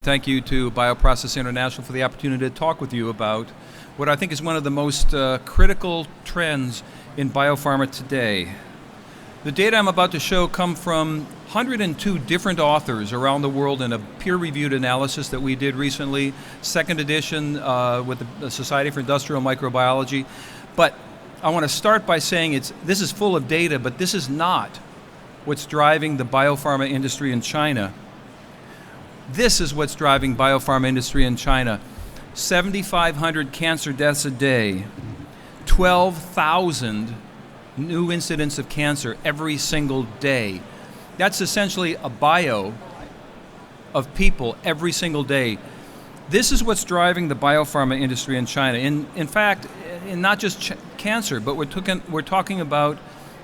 Thank you to Bioprocess International for the opportunity to talk with you about what I think is one of the most critical trends in biopharma today. The data I'm about to show come from 102 different authors around the world in a peer-reviewed analysis that we did recently, second edition with the Society for Industrial Microbiology. But I want to start by saying this is full of data, but this is not what's driving the biopharma industry in China. This is what's driving biopharma industry in China. 7,500 cancer deaths a day, 12,000 new incidents of cancer every single day. That's essentially a bio of people every single day. This is what's driving the biopharma industry in China. In fact, not just cancer, but we're talking about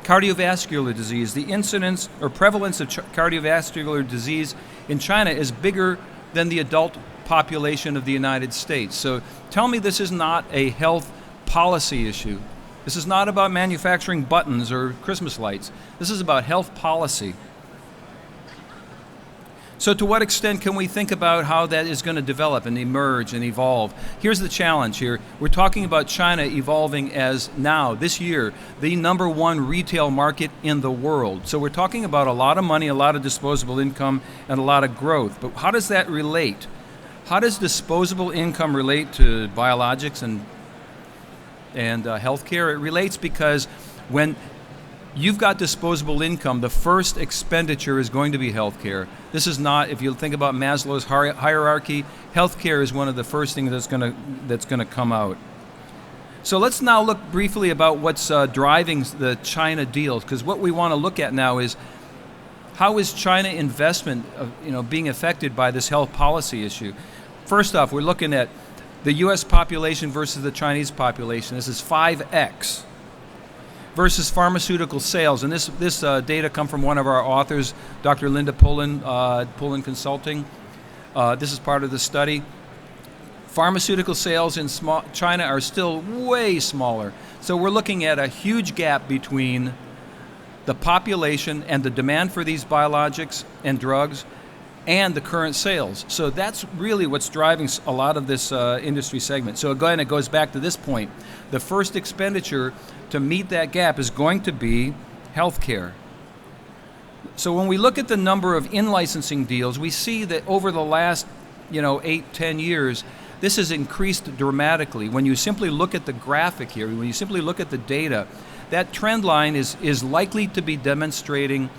cardiovascular disease. The incidence or prevalence of cardiovascular disease in China is bigger than the adult population of the United States. So tell me this is not a health policy issue. This is not about manufacturing buttons or Christmas lights. This is about health policy. So to what extent can we think about how that is going to develop and emerge and evolve? Here's the challenge here. We're talking about China evolving as now, this year, the #1 retail market in the world. So we're talking about a lot of money, a lot of disposable income, and a lot of growth. But how does that relate? How does disposable income relate to biologics and healthcare? It relates because when you've got disposable income, the first expenditure is going to be healthcare. This is not, if you think about Maslow's hierarchy, healthcare is one of the first things that's going to come out. So let's now look briefly about what's driving the China deals, because what we want to look at now is how is China investment being affected by this health policy issue. First off, we're looking at the U.S. population versus the Chinese population. This is 5x. Versus pharmaceutical sales. And this data come from one of our authors, Dr. Linda Pullen, Pullen Consulting. This is part of the study. Pharmaceutical sales in China are still way smaller. So we're looking at a huge gap between the population and the demand for these biologics and drugs and the current sales. So that's really what's driving a lot of this industry segment. So again, it goes back to this point. The first expenditure to meet that gap is going to be healthcare. So when we look at the number of in-licensing deals, we see that over the last 8-10 years, this has increased dramatically. When you simply look at the graphic here, when you simply look at the data, that trend line is likely to be demonstrating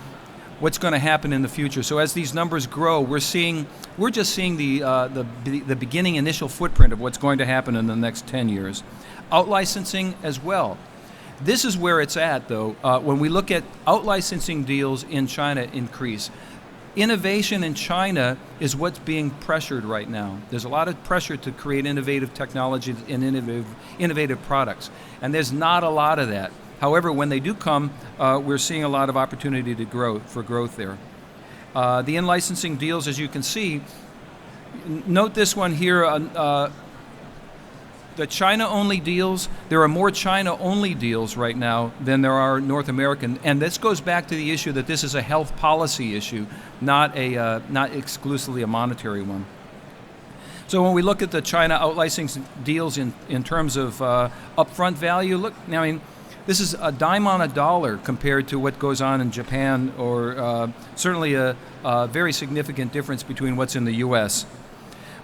what's going to happen in the future. So as these numbers grow, we're just seeing the beginning initial footprint of what's going to happen in the next 10 years. Out-licensing as well. This is where it's at, though. When we look at out-licensing deals in China increase, innovation in China is what's being pressured right now. There's a lot of pressure to create innovative technology and innovative products, and there's not a lot of that. However, when they do come, we're seeing a lot of opportunity for growth there. The in-licensing deals, as you can see, note this one here. The China-only deals, there are more China-only deals right now than there are North American, and this goes back to the issue that this is a health policy issue, not exclusively a monetary one. So when we look at the China out-licensing deals in terms of upfront value, look, this is a dime on a dollar compared to what goes on in Japan, or certainly a very significant difference between what's in the U.S.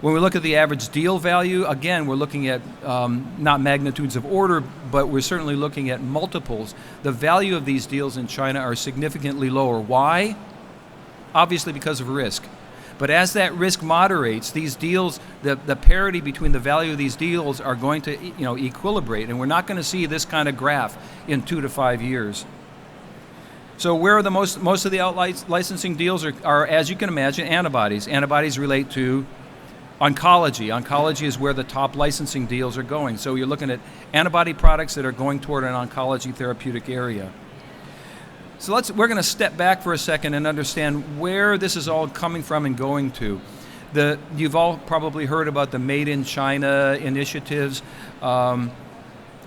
When we look at the average deal value, again, we're looking at not magnitudes of order, but we're certainly looking at multiples. The value of these deals in China are significantly lower. Why? Obviously because of risk. But as that risk moderates, these deals, the parity between the value of these deals are going to equilibrate, and we're not going to see this kind of graph in 2 to 5 years. So where are the most of the out-licensing deals are, as you can imagine, antibodies. Antibodies relate to oncology. Oncology is where the top licensing deals are going. So you're looking at antibody products that are going toward an oncology therapeutic area. So we're going to step back for a second and understand where this is all coming from and going to. You've all probably heard about the Made in China initiatives. How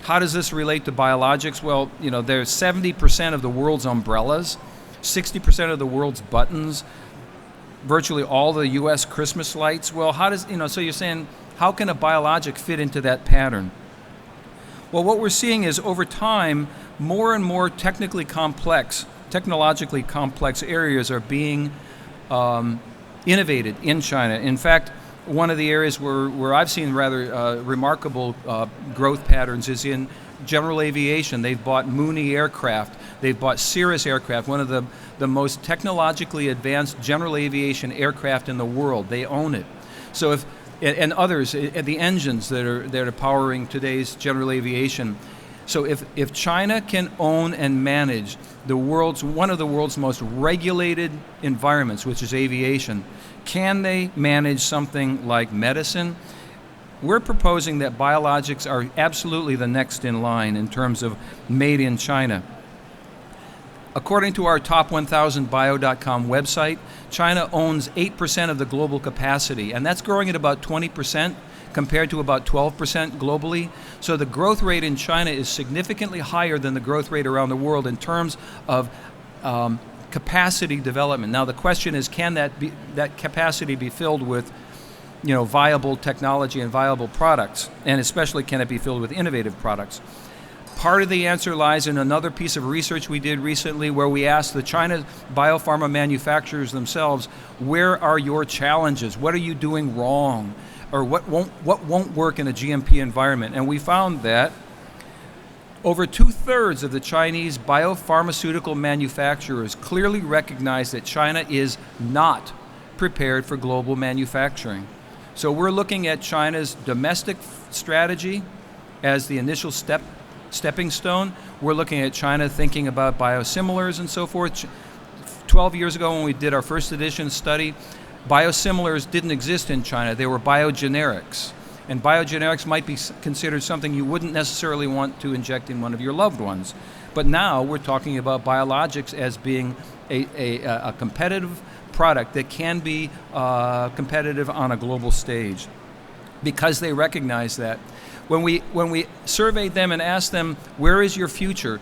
does this relate to biologics? Well, there's 70% of the world's umbrellas, 60% of the world's buttons, virtually all the U.S. Christmas lights. Well, how does, so you're saying, how can a biologic fit into that pattern? Well, what we're seeing is over time, more and more technologically complex areas are being innovated in China. In fact, one of the areas where I've seen rather remarkable growth patterns is in general aviation. They've bought Mooney aircraft. They've bought Cirrus aircraft, one of the most technologically advanced general aviation aircraft in the world. They own it. So and others, the engines that are powering today's general aviation. So if China can own and manage one of the world's most regulated environments, which is aviation, can they manage something like medicine? We're proposing that biologics are absolutely the next in line in terms of made in China. According to our top1000bio.com website, China owns 8% of the global capacity, and that's growing at about 20% compared to about 12% globally. So the growth rate in China is significantly higher than the growth rate around the world in terms of capacity development. Now the question is, can that capacity be filled with viable technology and viable products, and especially can it be filled with innovative products? Part of the answer lies in another piece of research we did recently where we asked the China biopharma manufacturers themselves, where are your challenges? What are you doing wrong? Or what won't work in a GMP environment? And we found that over 2/3 of the Chinese biopharmaceutical manufacturers clearly recognize that China is not prepared for global manufacturing. So we're looking at China's domestic strategy as the initial stepping stone. We're looking at China thinking about biosimilars and so forth. 12 years ago when we did our first edition study, biosimilars didn't exist in China. They were biogenerics. And biogenerics might be considered something you wouldn't necessarily want to inject in one of your loved ones. But now we're talking about biologics as being a competitive product that can be competitive on a global stage because they recognize that. When we surveyed them and asked them, where is your future?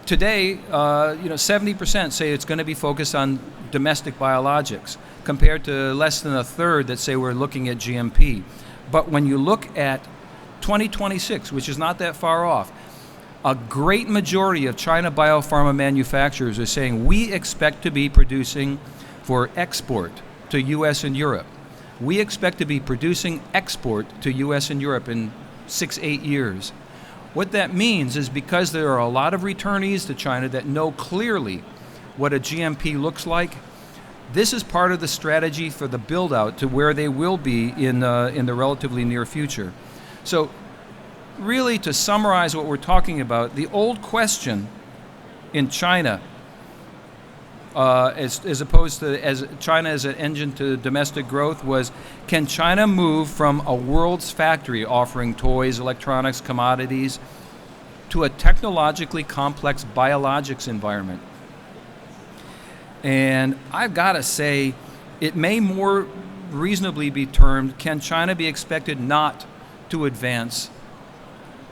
Today, 70% say it's going to be focused on domestic biologics, compared to less than 1/3 that say we're looking at GMP. But when you look at 2026, which is not that far off, a great majority of China biopharma manufacturers are saying we expect to be producing for export to US and Europe. We expect to be producing export to US and Europe in 6-8 years. What that means is because there are a lot of returnees to China that know clearly what a GMP looks like, this is part of the strategy for the build-out to where they will be in the relatively near future. So really, to summarize what we're talking about, the old question in China, as opposed to as China as an engine to domestic growth, was can China move from a world's factory offering toys, electronics, commodities, to a technologically complex biologics environment? And I've got to say, it may more reasonably be termed, can China be expected not to advance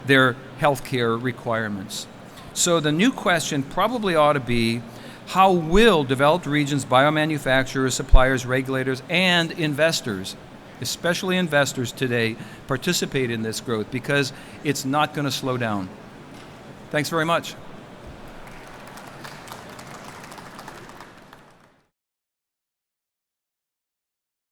their healthcare requirements? So the new question probably ought to be, how will developed regions, biomanufacturers, suppliers, regulators, and investors, especially investors today, participate in this growth? Because it's not going to slow down. Thanks very much.